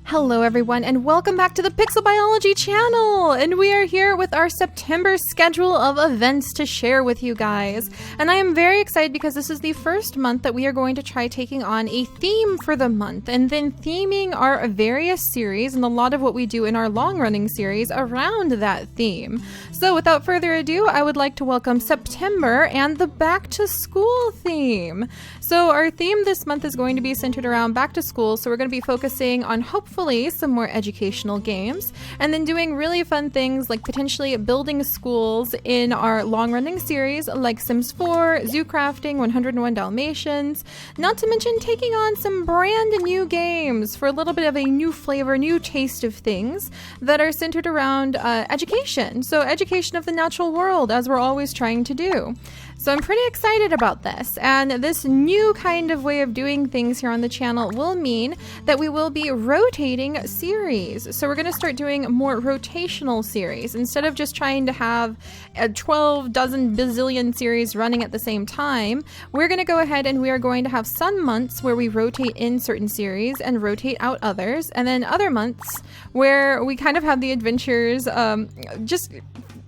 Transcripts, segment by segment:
Hello everyone and welcome back to the Pixel Biology channel, and we are here with our September schedule of events to share with you guys. And I am very excited because this is the first month that we are going to try taking on a theme for the month and then theming our various series and a lot of what we do in our long-running series around that theme. So without further ado, I would like to welcome September and the back to school theme. So our theme this month is going to be centered around back to school, so we're going to be focusing on hopefully some more educational games, and then doing really fun things like potentially building schools in our long-running series like Sims 4, Zoo Crafting, 101 Dalmatians, not to mention taking on some brand new games for a little bit of a new flavor, new taste of things that are centered around education. So education of the natural world, as we're always trying to do. So I'm pretty excited about this, and this new kind of way of doing things here on the channel will mean that we will be rotating series. So we're going to start doing more rotational series instead of just trying to have a 12 dozen bazillion series running at the same time. We're going to go ahead and we are going to have some months where we rotate in certain series and rotate out others, and then other months where we kind of have the adventures just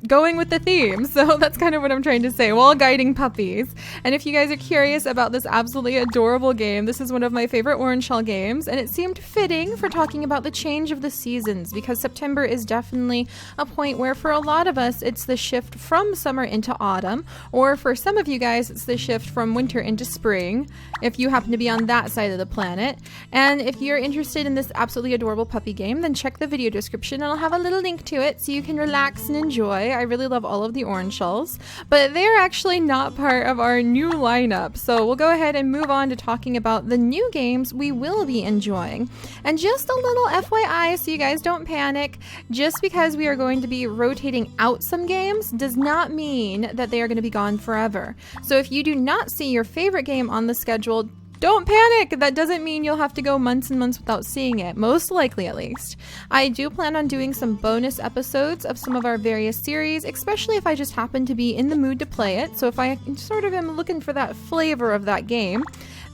going with the theme. So that's kind of what I'm trying to say, while guiding puppies. And if you guys are curious about this absolutely adorable game, this is one of my favorite orange shell games, and it seemed fitting for talking about the change of the seasons, because September is definitely a point where for a lot of us it's the shift from summer into autumn, or for some of you guys it's the shift from winter into spring, if you happen to be on that side of the planet. And if you're interested in this absolutely adorable puppy game, then check the video description and I'll have a little link to it so you can relax and enjoy. I really love all of the orange shells, but they're actually not part of our new lineup. So we'll go ahead and move on to talking about the new games we will be enjoying. And just a little FYI, so you guys don't panic, just because we are going to be rotating out some games does not mean that they are going to be gone forever. So if you do not see your favorite game on the schedule, don't panic! That doesn't mean you'll have to go months and months without seeing it, most likely at least. I do plan on doing some bonus episodes of some of our various series, especially if I just happen to be in the mood to play it. So if I sort of am looking for that flavor of that game,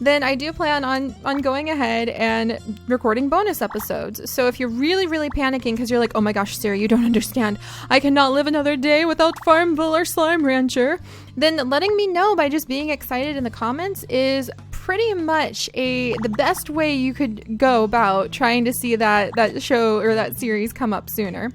then I do plan on going ahead and recording bonus episodes. So if you're really panicking because you're like, oh my gosh, Seri, you don't understand, I cannot live another day without Farmville or Slime Rancher, then letting me know by just being excited in the comments is pretty much the best way you could go about trying to see that show or that series come up sooner.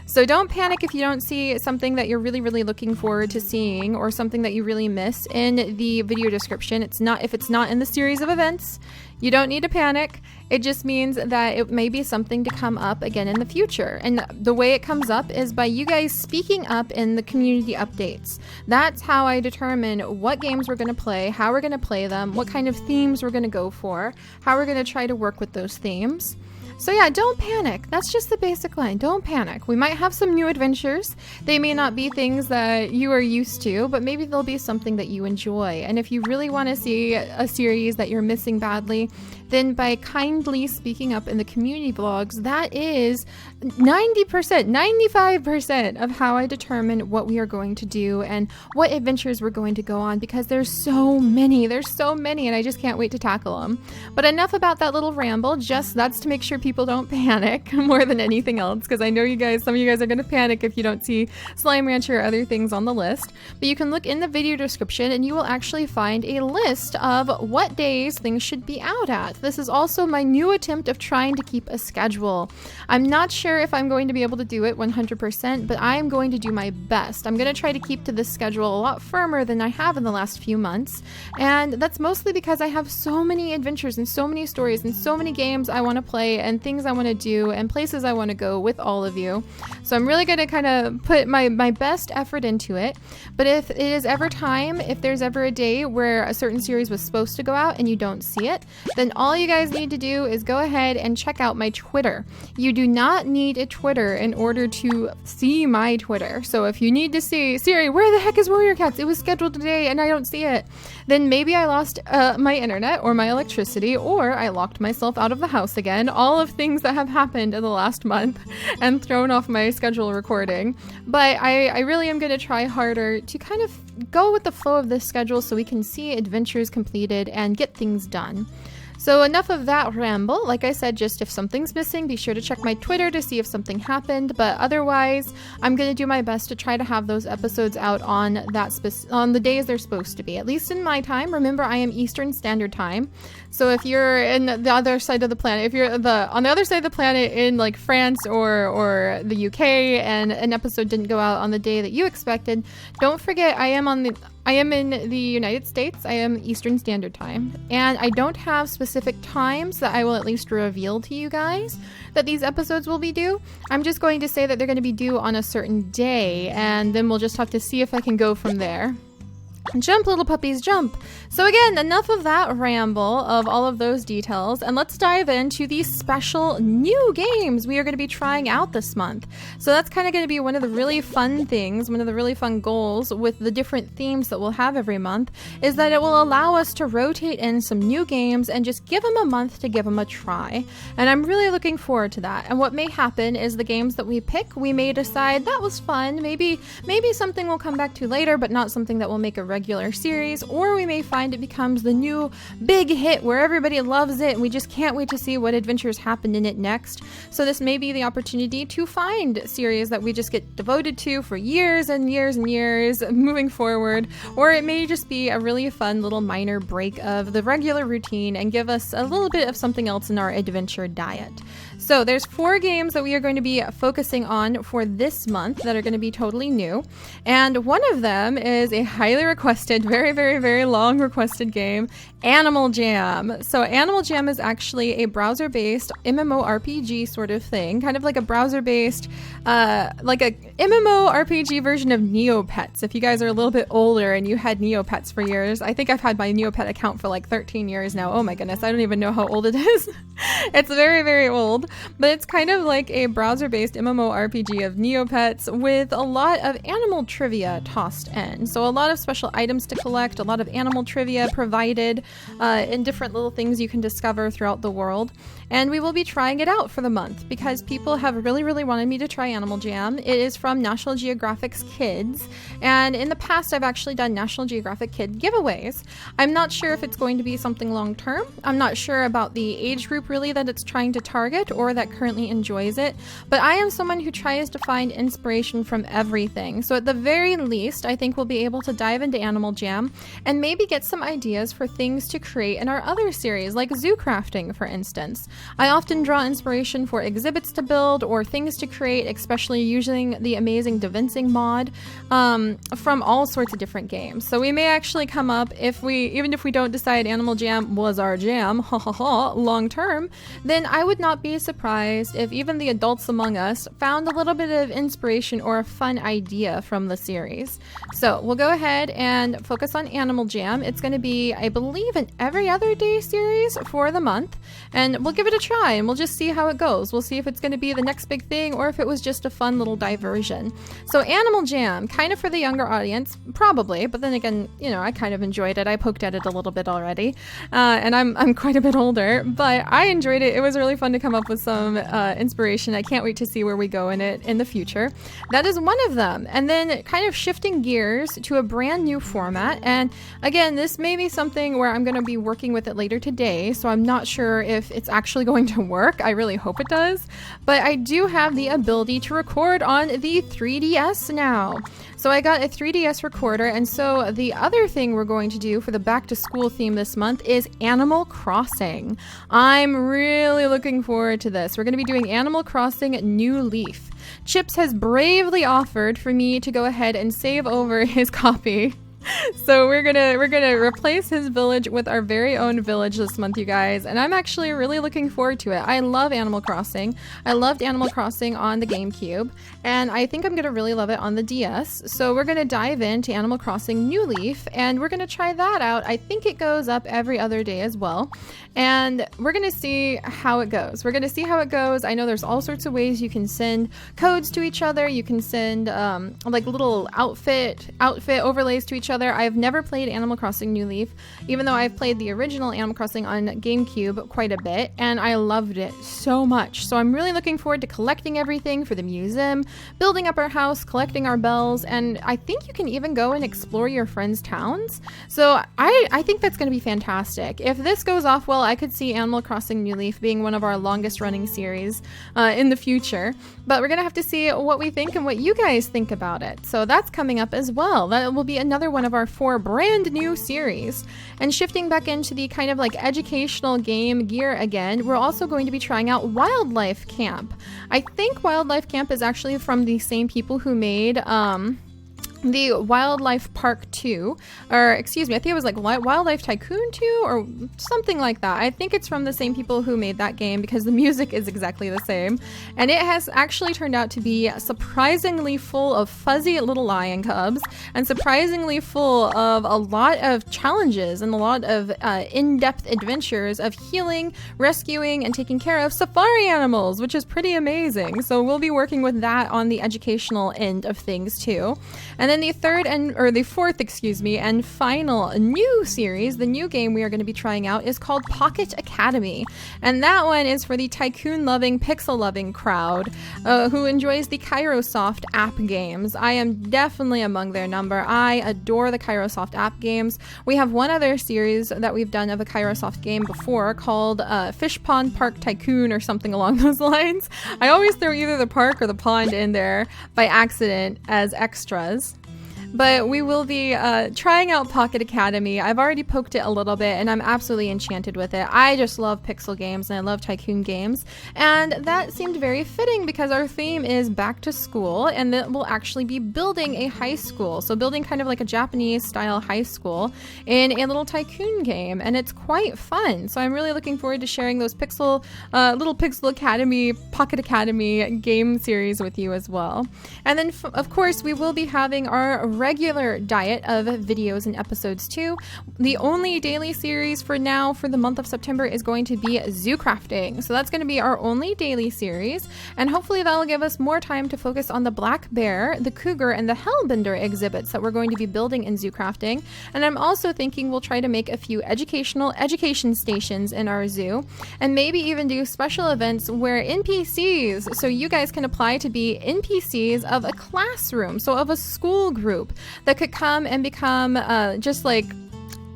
So don't panic if you don't see something that you're really looking forward to seeing, or something that you really miss in the video description. If it's not in the series of events, you don't need to panic. It just means that it may be something to come up again in the future. And the way it comes up is by you guys speaking up in the community updates. That's how I determine what games we're going to play, how we're going to play them, what kind of themes we're going to go for, how we're going to try to work with those themes. So yeah, don't panic. That's just the basic line. Don't panic. We might have some new adventures. They may not be things that you are used to, but maybe they'll be something that you enjoy. And if you really want to see a series that you're missing badly, then by kindly speaking up in the community blogs, that is 90%, 95% of how I determine what we are going to do and what adventures we're going to go on, because there's so many, and I just can't wait to tackle them. But enough about that little ramble. That's to make sure people don't panic more than anything else, because I know some of you guys are going to panic if you don't see Slime Rancher or other things on the list. But you can look in the video description and you will actually find a list of what days things should be out at. This is also my new attempt of trying to keep a schedule. I'm not sure if I'm going to be able to do it 100%, but I am going to do my best. I'm going to try to keep to this schedule a lot firmer than I have in the last few months, and that's mostly because I have so many adventures and so many stories and so many games I want to play and things I want to do and places I want to go with all of you. So I'm really going to kind of put my best effort into it. But if it is ever time, if there's ever a day where a certain series was supposed to go out and you don't see it, then all you guys need to do is go ahead and check out my Twitter. You do not need a Twitter in order to see my Twitter. So if you need to see, Seri, where the heck is Warrior Cats? It was scheduled today and I don't see it. Then maybe I lost my internet or my electricity, or I locked myself out of the house again. All of things that have happened in the last month and thrown off my schedule recording. But I really am going to try harder to kind of go with the flow of this schedule so we can see adventures completed and get things done. So enough of that ramble. Like I said, just if something's missing, be sure to check my Twitter to see if something happened. But otherwise, I'm going to do my best to try to have those episodes out on on the days they're supposed to be, at least in my time. Remember, I am Eastern Standard Time. So if you're in the other side of the planet, if you're on the other side of the planet in like France or the UK and an episode didn't go out on the day that you expected, don't forget I am in the United States. I am Eastern Standard Time, and I don't have specific times that I will at least reveal to you guys that these episodes will be due. I'm just going to say that they're going to be due on a certain day, and then we'll just have to see if I can go from there. Jump, little puppies, jump. So again, enough of that ramble of all of those details, and let's dive into these special new games we are going to be trying out this month. So that's kind of going to be one of the really fun things, one of the really fun goals with the different themes that we'll have every month, is that it will allow us to rotate in some new games and just give them a month to give them a try. And I'm really looking forward to that. And what may happen is the games that we pick, we may decide that was fun, maybe something we'll come back to later, but not something that will make a regular series, or we may find it becomes the new big hit where everybody loves it and we just can't wait to see what adventures happen in it next. So this may be the opportunity to find series that we just get devoted to for years and years and years moving forward, or it may just be a really fun little minor break of the regular routine and give us a little bit of something else in our adventure diet. So there's 4 games that we are going to be focusing on for this month that are going to be totally new. And one of them is a highly requested, very, very, very long requested game, Animal Jam. So Animal Jam is actually a browser-based MMORPG sort of thing, kind of like a browser-based, like a MMORPG version of Neopets. If you guys are a little bit older and you had Neopets for years, I think I've had my Neopet account for like 13 years now. Oh my goodness, I don't even know how old it is. It's very, very old. But it's kind of like a browser-based MMORPG of Neopets with a lot of animal trivia tossed in. So a lot of special items to collect, a lot of animal trivia provided in different little things you can discover throughout the world. And we will be trying it out for the month because people have really, really wanted me to try Animal Jam. It is from National Geographic's Kids. And in the past, I've actually done National Geographic Kid giveaways. I'm not sure if it's going to be something long-term. I'm not sure about the age group really that it's trying to target or that currently enjoys it. But I am someone who tries to find inspiration from everything. So at the very least, I think we'll be able to dive into Animal Jam and maybe get some ideas for things to create in our other series, like zoo crafting, for instance. I often draw inspiration for exhibits to build or things to create, especially using the amazing Devincing mod from all sorts of different games. So we may actually come up, even if we don't decide Animal Jam was our jam, long term, then I would not be surprised if even the adults among us found a little bit of inspiration or a fun idea from the series. So we'll go ahead and focus on Animal Jam. It's going to be, I believe, an every other day series for the month, and we'll give it a try and we'll just see how it goes. We'll see if it's going to be the next big thing or if it was just a fun little diversion. So Animal Jam, kind of for the younger audience, probably, but then again, I kind of enjoyed it. I poked at it a little bit already, and I'm quite a bit older, but I enjoyed it. It was really fun to come up with some inspiration. I can't wait to see where we go in it in the future. That is one of them. And then kind of shifting gears to a brand new format. And again, this may be something where I'm going to be working with it later today, so I'm not sure if it's actually going to work. I really hope it does. But I do have the ability to record on the 3DS now. So I got a 3DS recorder, and so the other thing we're going to do for the back to school theme this month is Animal Crossing. I'm really looking forward to this. We're going to be doing Animal Crossing New Leaf. Chips has bravely offered for me to go ahead and save over his copy. So we're gonna replace his village with our very own village this month, you guys, and I'm actually really looking forward to it. I love Animal Crossing. I loved Animal Crossing on the GameCube, and I think I'm gonna really love it on the DS. So we're gonna dive into Animal Crossing New Leaf, and we're gonna try that out. I think it goes up every other day as well, and we're gonna see how it goes. I know there's all sorts of ways you can send codes to each other. You can send like little outfit overlays to each other. I've never played Animal Crossing New Leaf, even though I've played the original Animal Crossing on GameCube quite a bit, and I loved it so much. So I'm really looking forward to collecting everything for the museum, building up our house, collecting our bells, and I think you can even go and explore your friends' towns. So I think that's going to be fantastic. If this goes off well, I could see Animal Crossing New Leaf being one of our longest running series in the future. But we're going to have to see what we think and what you guys think about it. So that's coming up as well. That will be another one of our 4 brand new series. And shifting back into the kind of like educational game gear again, we're also going to be trying out Wildlife Camp. I think Wildlife Camp is actually from the same people who made the Wildlife Park 2, or excuse me, I think it was like Wildlife Tycoon 2 or something like that. I think it's from the same people who made that game because the music is exactly the same. And it has actually turned out to be surprisingly full of fuzzy little lion cubs and surprisingly full of a lot of challenges and a lot of in-depth adventures of healing, rescuing, and taking care of safari animals, which is pretty amazing. So we'll be working with that on the educational end of things too. And then the fourth, and final new series, the new game we are going to be trying out is called Pocket Academy. And that one is for the tycoon-loving, pixel-loving crowd who enjoys the Kairosoft app games. I am definitely among their number. I adore the Kairosoft app games. We have one other series that we've done of a Kairosoft game before called Fish Pond Park Tycoon or something along those lines. I always throw either the park or the pond in there by accident as extras. But we will be trying out Pocket Academy. I've already poked it a little bit and I'm absolutely enchanted with it. I just love pixel games and I love tycoon games. And that seemed very fitting because our theme is back to school and that we'll actually be building a high school. So building kind of like a Japanese style high school in a little tycoon game. And it's quite fun. So I'm really looking forward to sharing those little Pixel Academy, Pocket Academy game series with you as well. And then of course we will be having our regular diet of videos and episodes too. The only daily series for now for the month of September is going to be zoo crafting. So that's going to be our only daily series, and hopefully that'll give us more time to focus on the black bear, the cougar, and the hellbender exhibits that we're going to be building in zoo crafting. And I'm also thinking we'll try to make a few education stations in our zoo, and maybe even do special events where NPCs, so you guys can apply to be NPCs of a classroom, so of a school group that could come and become just like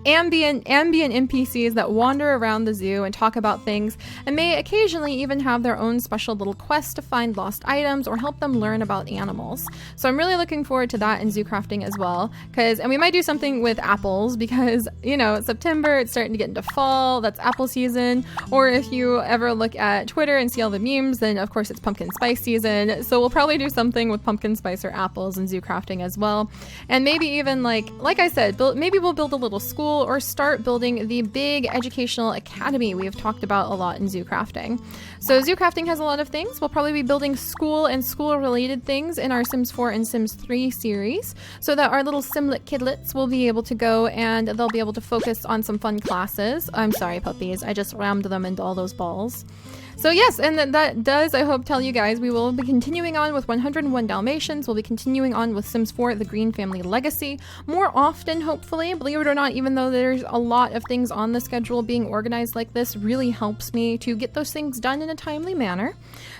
ambient NPCs that wander around the zoo and talk about things and may occasionally even have their own special little quest to find lost items or help them learn about animals. So I'm really looking forward to that in zoo crafting as well, and we might do something with apples because, you know, it's September, it's starting to get into fall, that's apple season. Or if you ever look at Twitter and see all the memes, then of course it's pumpkin spice season. So we'll probably do something with pumpkin spice or apples in zoo crafting as well. And maybe even like I said, maybe we'll build a little school or start building the big educational academy we have talked about a lot in zoo crafting. So zoo crafting has a lot of things. We'll probably be building school and school related things in our Sims 4 and Sims 3 series so that our little Simlet kidlets will be able to go and they'll be able to focus on some fun classes. I'm sorry, puppies. I just rammed them into all those balls. So yes, and that does, I hope, tell you guys we will be continuing on with 101 Dalmatians. We'll be continuing on with Sims 4, The Green Family Legacy, more often, hopefully. Believe it or not, even though there's a lot of things on the schedule, being organized like this really helps me to get those things done in a timely manner.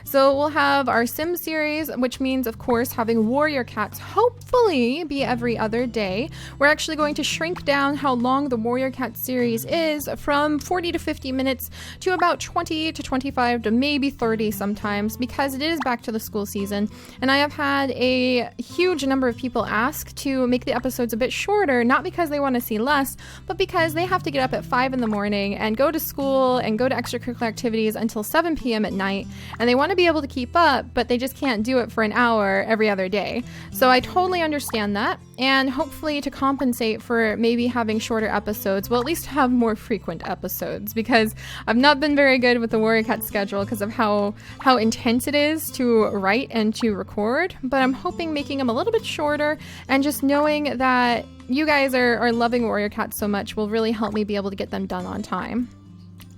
So we'll have our Sim series, which means, of course, having Warrior Cats hopefully be every other day. We're actually going to shrink down how long the Warrior Cat series is from 40 to 50 minutes to about 20 to 25 to maybe 30 sometimes, because it is back to the school season. And I have had a huge number of people ask to make the episodes a bit shorter, not because they want to see less, but because they have to get up at 5 in the morning and go to school and go to extracurricular activities until 7 p.m. at night. And they want to be able to keep up, but they just can't do it for an hour every other day. So I totally understand that. And hopefully to compensate for maybe having shorter episodes, we'll at least have more frequent episodes, because I've not been very good with the Warrior Cat schedule because of how intense it is to write and to record. But I'm hoping making them a little bit shorter and just knowing that you guys are loving Warrior Cats so much will really help me be able to get them done on time.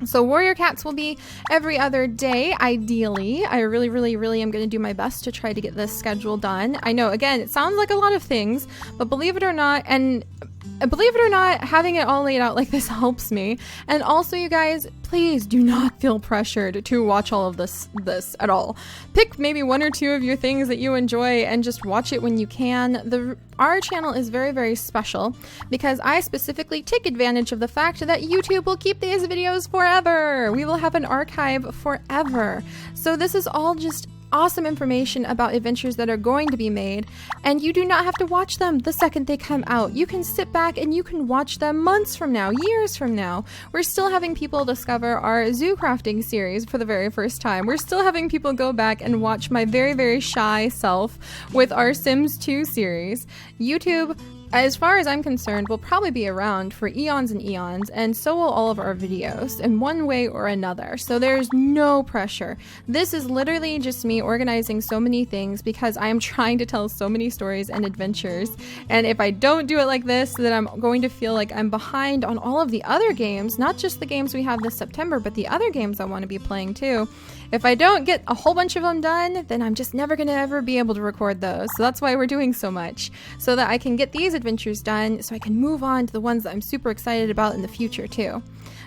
So Warrior Cats will be every other day, ideally. I really am going to do my best to try to get this schedule done. I know, again, it sounds like a lot of things, but believe it or not, and believe it or not, having it all laid out like this helps me. And also, you guys, please do not feel pressured to watch all of this at all. Pick maybe one or two of your things that you enjoy and just watch it when you can. Our channel is very, very special because I specifically take advantage of the fact that YouTube will keep these videos forever. We will have an archive forever. So this is all just awesome information about adventures that are going to be made, and you do not have to watch them the second they come out. You can sit back and you can watch them months from now, years from now. We're still having people discover our zoo crafting series for the very first time. We're still having people go back and watch my very, very shy self with our Sims 2 series. YouTube, as far as I'm concerned, will probably be around for eons and eons, and so will all of our videos in one way or another. So there's no pressure. This is literally just me organizing so many things because I am trying to tell so many stories and adventures. And if I don't do it like this, then I'm going to feel like I'm behind on all of the other games, not just the games we have this September, but the other games I want to be playing too. If I don't get a whole bunch of them done, then I'm just never going to ever be able to record those. So that's why we're doing so much, so that I can get these adventures done so I can move on to the ones that I'm super excited about in the future too.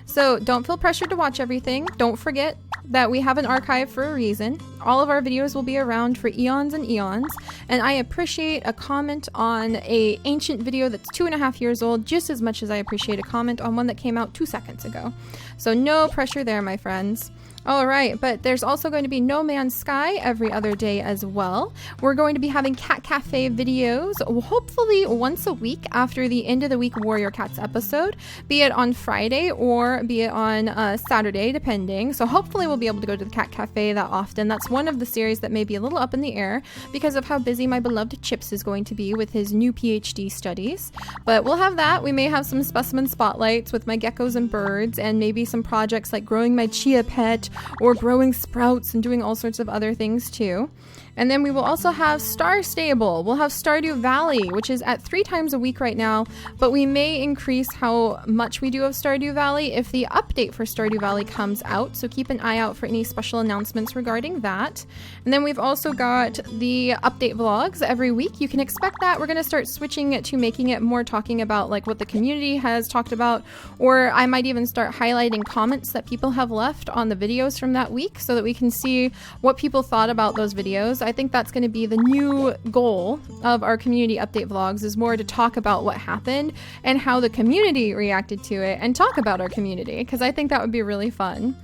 So don't feel pressured to watch everything. Don't forget that we have an archive for a reason. All of our videos will be around for eons and eons, and I appreciate a comment on an ancient video that's 2.5 years old just as much as I appreciate a comment on one that came out 2 seconds ago. So no pressure there, my friends. All right, but there's also going to be No Man's Sky every other day as well. We're going to be having Cat Cafe videos, hopefully once a week after the end of the week Warrior Cats episode, be it on Friday or be it on Saturday, depending. So hopefully we'll be able to go to the Cat Cafe that often. That's one of the series that may be a little up in the air because of how busy my beloved Chips is going to be with his new PhD studies. But we'll have that. We may have some specimen spotlights with my geckos and birds, and maybe some projects like growing my chia pet or growing sprouts and doing all sorts of other things too. And then we will also have Star Stable. We'll have Stardew Valley, which is at 3 times a week right now, but we may increase how much we do of Stardew Valley if the update for Stardew Valley comes out, so keep an eye out for any special announcements regarding that. And then we've also got the update vlogs every week. You can expect that. We're going to start switching it to making it more talking about like what the community has talked about, or I might even start highlighting comments that people have left on the videos from that week so that we can see what people thought about those videos. I think that's going to be the new goal of our community update vlogs, is more to talk about what happened and how the community reacted to it and talk about our community, because I think that would be really fun.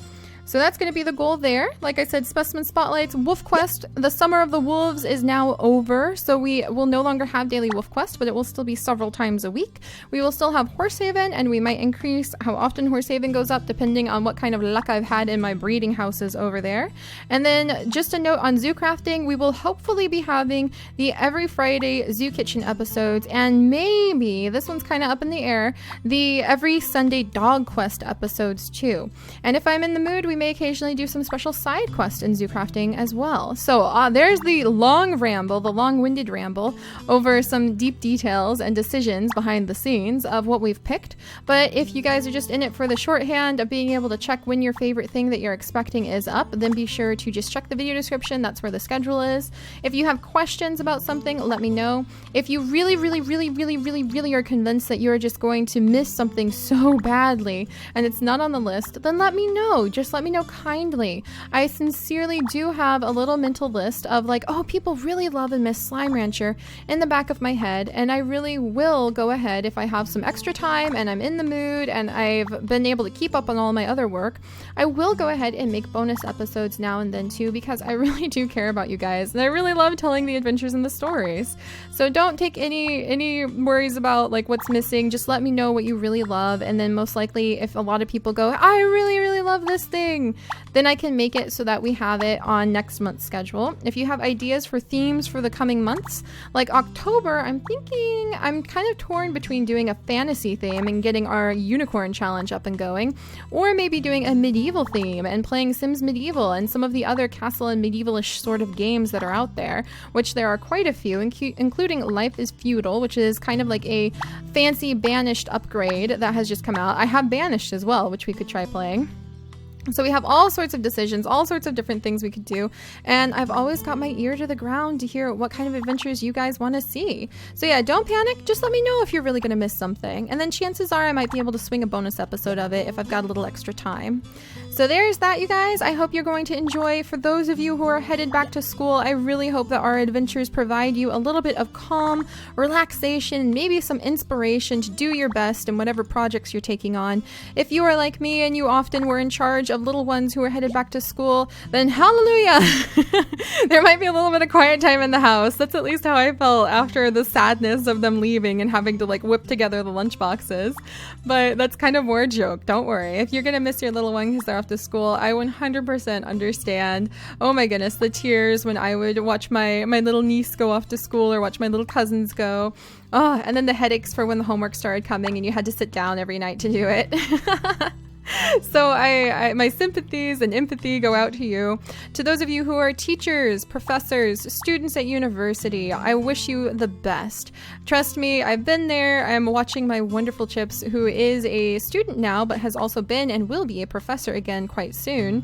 So that's going to be the goal there. Like I said, Specimen Spotlights, Wolf Quest. The Summer of the Wolves is now over, so we will no longer have daily Wolf Quest, but it will still be several times a week. We will still have Horsehaven, and we might increase how often Horsehaven goes up depending on what kind of luck I've had in my breeding houses over there. And then just a note on zoo crafting, we will hopefully be having the every Friday Zoo Kitchen episodes, and maybe, this one's kind of up in the air, the every Sunday Dog Quest episodes too. And if I'm in the mood, we may occasionally do some special side quests in zoo crafting as well. So there's the long-winded ramble over some deep details and decisions behind the scenes of what we've picked. But if you guys are just in it for the shorthand of being able to check when your favorite thing that you're expecting is up, then be sure to just check the video description. That's where the schedule is. If you have questions about something, let me know. If you really are convinced that you're just going to miss something so badly and it's not on the list, then let me know. Just let me know kindly. I sincerely do have a little mental list of like, oh, people really love and miss Slime Rancher in the back of my head, and I really will go ahead if I have some extra time and I'm in the mood and I've been able to keep up on all my other work. I will go ahead and make bonus episodes now and then too, because I really do care about you guys and I really love telling the adventures and the stories. So don't take any worries about like what's missing. Just let me know what you really love, and then most likely if a lot of people go, I really love this thing, then I can make it so that we have it on next month's schedule. If you have ideas for themes for the coming months, like October, I'm kind of torn between doing a fantasy theme and getting our unicorn challenge up and going, or maybe doing a medieval theme and playing Sims Medieval and some of the other castle and medievalish sort of games that are out there, which there are quite a few, including Life is Feudal, which is kind of like a fancy Banished upgrade that has just come out. I have Banished as well, which we could try playing. So we have all sorts of decisions, all sorts of different things we could do. And I've always got my ear to the ground to hear what kind of adventures you guys want to see. So yeah, don't panic. Just let me know if you're really going to miss something. And then chances are I might be able to swing a bonus episode of it if I've got a little extra time. So there's that, you guys. I hope you're going to enjoy. For those of you who are headed back to school, I really hope that our adventures provide you a little bit of calm, relaxation, and maybe some inspiration to do your best in whatever projects you're taking on. If you are like me and you often were in charge of little ones who are headed back to school, then hallelujah! There might be a little bit of quiet time in the house. That's at least how I felt after the sadness of them leaving and having to like whip together the lunch boxes. But that's kind of more a joke. Don't worry. If you're going to miss your little one because they're off to school, I 100% understand. Oh my goodness, the tears when I would watch my little niece go off to school or watch my little cousins go. Oh, and then the headaches for when the homework started coming and you had to sit down every night to do it. So my sympathies and empathy go out to you. To those of you who are teachers, professors, students at university, I wish you the best. Trust me, I've been there. I'm watching my wonderful Chips, who is a student now, but has also been and will be a professor again quite soon,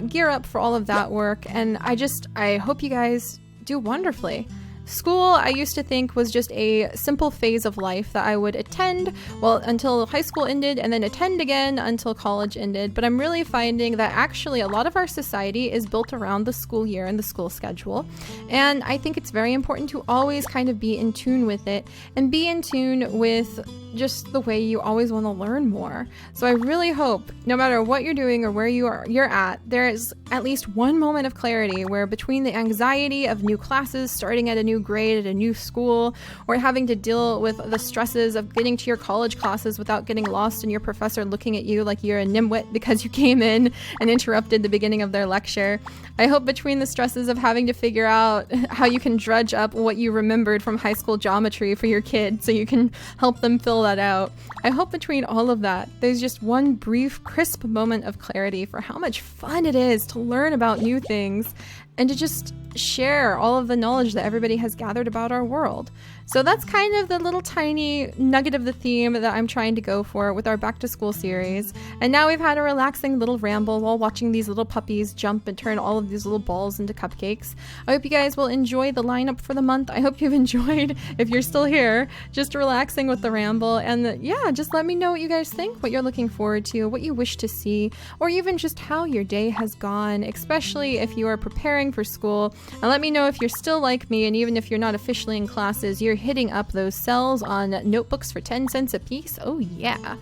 gear up for all of that work. And I hope you guys do wonderfully. School, I used to think, was just a simple phase of life that I would attend, until high school ended, and then attend again until college ended. But I'm really finding that actually a lot of our society is built around the school year and the school schedule. And I think it's very important to always kind of be in tune with it and be in tune with just the way you always want to learn more. So I really hope, no matter what you're doing or where you're at, there is at least one moment of clarity where between the anxiety of new classes, starting at a new grade at a new school, or having to deal with the stresses of getting to your college classes without getting lost and your professor looking at you like you're a nimwit because you came in and interrupted the beginning of their lecture. I hope between the stresses of having to figure out how you can drudge up what you remembered from high school geometry for your kid so you can help them fill that out. I hope between all of that, there's just one brief, crisp moment of clarity for how much fun it is to learn about new things and to just share all of the knowledge that everybody has gathered about our world. So that's kind of the little tiny nugget of the theme that I'm trying to go for with our back to school series. And now we've had a relaxing little ramble while watching these little puppies jump and turn all of these little balls into cupcakes. I hope you guys will enjoy the lineup for the month. I hope you've enjoyed, if you're still here, just relaxing with the ramble. And yeah, just let me know what you guys think, what you're looking forward to, what you wish to see, or even just how your day has gone, especially if you are preparing for school. And let me know if you're still like me, and even if you're not officially in classes, you're hitting up those cells on notebooks for 10 cents a piece. Oh yeah.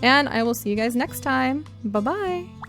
And I will see you guys next time. Bye-bye.